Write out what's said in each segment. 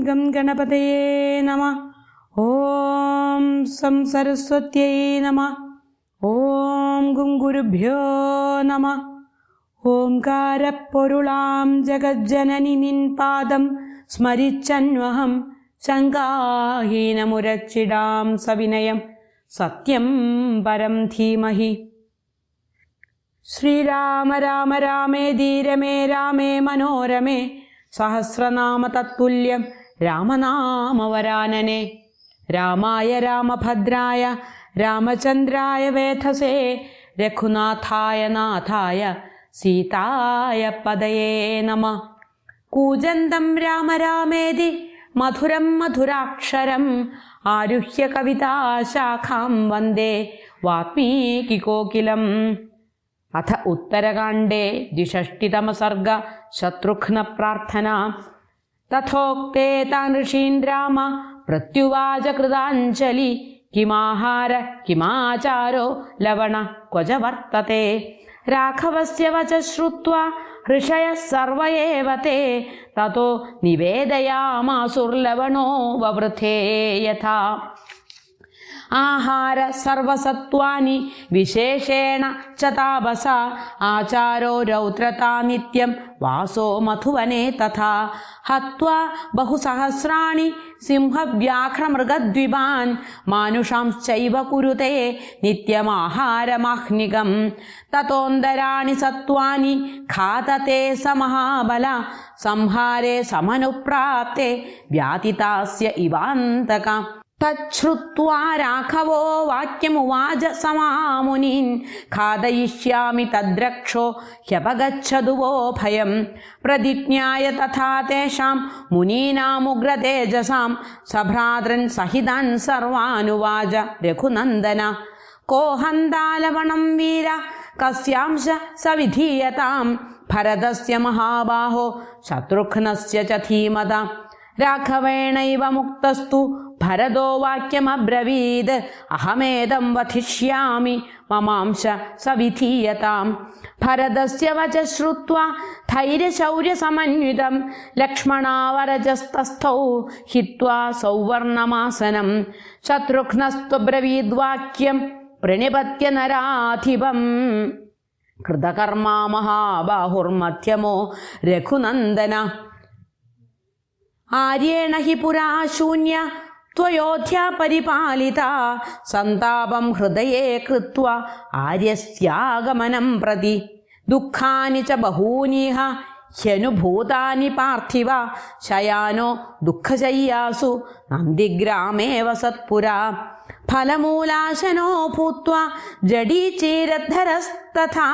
Gum ഗണപതയേ നമഃ. ഓം some സരസ്വത്യൈ നമഃ. ഓം ഗും ഗുരുഭ്യോ നമഃ. ഓംകാരപ്പൊരുളാം ജഗജ്ജനനി നിൻ പാദം സ്മരിച്ചന്വഹം ശങ്കാഹീനമുരച്ചിടാം സവിനയം സത്യം പരം ധീമഹി. ശ്രീരാമ രാമ രാമേതി രമേ രാമേ മനോരമേ സഹസ്രനാമ തത്തുല്യം രാമനാമവരാനനെ. രാമായ രാമഭദ്രായ രാമചന്ദ്രായ വേധസേ രഘുനാഥായ നാഥായ സീതായ പദയേ നമഃ. കൂജന്തം രാമ രാമേതി മധുരം മധുരാക്ഷരം ആരുഹ്യ കവിതാശാഖാം വന്ദേ വാൽമീകികോകിലം. അഥ ഉത്തരകാണ്ഡേ ദ്വിഷഷ്ടിതമ സർഗ ശത്രുഘ്ന പ്രാർത്ഥന. തഥോക്തേ താൻ ഋഷീൻ രാമ പ്രത്യുവാച കൃതാഞ്ജലി. കിമാഹാര കിമാചാരോ ലവണ ക്വച വർത്തത്തെ. രാഘവസ്യ വച ശ്രുത്വാ ഋഷയഃ സർവ ഏവ തേ. തതോ നിവേദയാമാസുർലവണോ വവൃഥേ യഥാ. ആഹാര സർവസത്വാനി വിശേഷേണ ച താപസ. ആചാരോ രൗദ്രതാ നിത്യം വാസോ മധുവനെ തഥാ. ഹത്വാ ബഹുസഹസ്രാണി സിംഹവ്യാഘ്രമൃഗദ്വിപാൻ മാനുഷാംശ്ചൈവ കുരുതേ നിത്യമാഹാരമാഹ്നികം. തതോന്തരാണി സത്വാനി ഘാതത്തെ സ മഹാബല. സംഹാരേ സമനുപ്രാപ്തേ വ്യാതിതാസ്യ ഇവാന്തക. തച്ഛ്രുത്വാ രാഘവോ വാക്യമുവാച സമാമുനീൻ. ഘാതയിഷ്യാമി തദ്രക്ഷോ ഹ്യപഗച്ഛതു വോ ഭയം. പ്രതിജ്ഞായ തഥാ തേഷാം മുനീനാമുഗ്രതേജസാം സഭ്രാതൃൻ സഹിതാൻ സർവാനുവാച രഘുനന്ദന. കോ ഹന്താലവണം വീര കസ്യാംശ സവിധീയതാം. ഭരതസ്യ മഹാബാഹോ ശത്രുഘ്നസ്യ ച ധീമത. രാഘവേണൈവ മുക്തസ്തു ഭരതോ വാക്യമബ്രവീത്. അഹമേദം വധിഷ്യാമി മമാംശ സവിധീയതാം. ഭരതസ്യ വച ശ്രുത്വാ ധൈര്യശൗര്യസമന്വിതം ലക്ഷ്മണാവരജസ്തസ്ഥൗ ഹിത്വാ സൗവർണമാസനം. ശത്രുഘ്നസ്ത്വബ്രവീദ്വാക്യം പ്രണിപത്യ നരാധിപം. കൃതകർമാ മഹാബാഹുർമധ്യമോ രഘുനന്ദന. ആര്യേണ ഹി പുരാ ശൂന്യ ത്വയോധ്യാ പരിപാലിത. സന്താപം ഹൃദയേ കൃത്വാ ആര്യസ്യാഗമനം പ്രതി. ദുഃഖാനി ച ബഹൂനിഹ ഹ്യനുഭൂതാനി പാർത്ഥിവ. ശയാനോ ദുഃഖശയ്യാസു നന്ദിഗ്രാമേ വസത്പുരാ. ഫലമൂലാശനോ ഭൂത്വാ ജഡീചീരദ്ധരസ്തഥാ.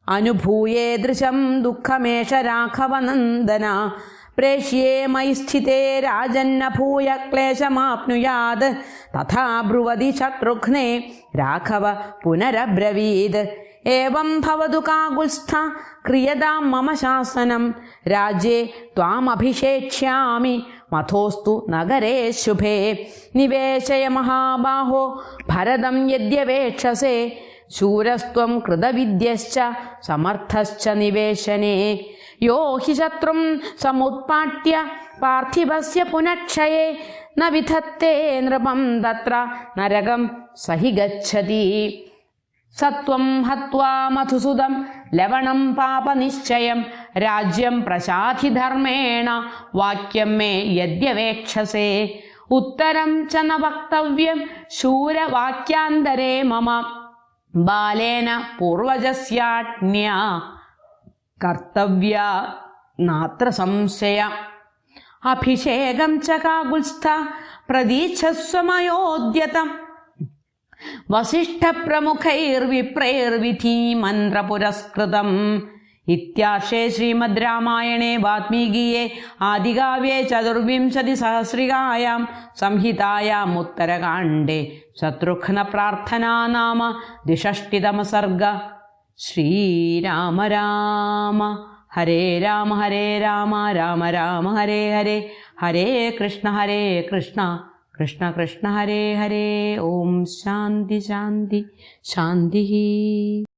അനുഭൂയേദൃശം ദുഃഖമേഷ രാഘവനന്ദന. പ്രേഷ്യെ മയി സ്ഥിതേ രാജന്നഭൂയ ക്ലേശമാപ്നുയാത്. തഥാ ബ്രുവതി ശത്രുഘ്നേ രാഘവ പുനരബ്രവീത്. ഏവം ഭവതു കാകുൽസ്ഥ ക്രിയതാം മമ ശാസനം. രാജ്യേ ത്വാമഭിഷേക്ഷ്യാമി മഥോസ്തു നഗരേ ശുഭേ. നിവേശയ മഹാബാഹോ ഭരതം യദ്യവേക്ഷസേ. ശൂരസ്ത്വം കൃതവിദ്യശ്ച സമർത്ഥശ്ച നിവേശനേ. യോ ഹി ശത്രും സമുത്പാട്യ പാർത്ഥിവസ്യ പുനക്ഷയേ. ന വിധത്തേ നൃപം തത്ര നരകം സഹി ഗച്ഛതി. സത്വം ഹത്വാ മധുസുദം ലവണം പാപനിശ്ചയം. രാജ്യം പ്രശാധി ധർമ്മേണ വാക്യം മേ യദ്യവേക്ഷസേ. ഉത്തരം ച ന വക്തവ്യം ശൂരവാക്യാന്തരേ മമ. ബാലേന പൂർവജസ്യാജ്ഞാ കർത്തവ്യ നാത്ര സംശയ. അഭിഷേകം ച കാകുൽസ്ഥ പ്രതീച്ഛസ്വമയോദ്യതം. വസിഷ്ഠപ്രമുഖൈർവിപ്രൈർവിധി മന്ത്രപുരസ്കൃതം. ഇത്യാർഷേ ശ്രീമദ് രാമായണേ വാൽമീകിയെ ആദികാവ്യേ ചതുർവിംശതിസഹസ്രികായാം സംഹിതായാം ഉത്തരകാണ്ഡേ ശത്രുഘ്ന പ്രാർത്ഥനാ നാമ ദ്വിഷഷ്ടിതമ സർഗ. ശ്രീരാമ രാമ ഹരേ രാമ ഹരേ രാമ രാമ രാമ ഹരേ ഹരേ. ഹരേ കൃഷ്ണ കൃഷ്ണ കൃഷ്ണ ഹരേ ഹരേ. ഓം ശാന്തി ശാന്തി ശാന്തി.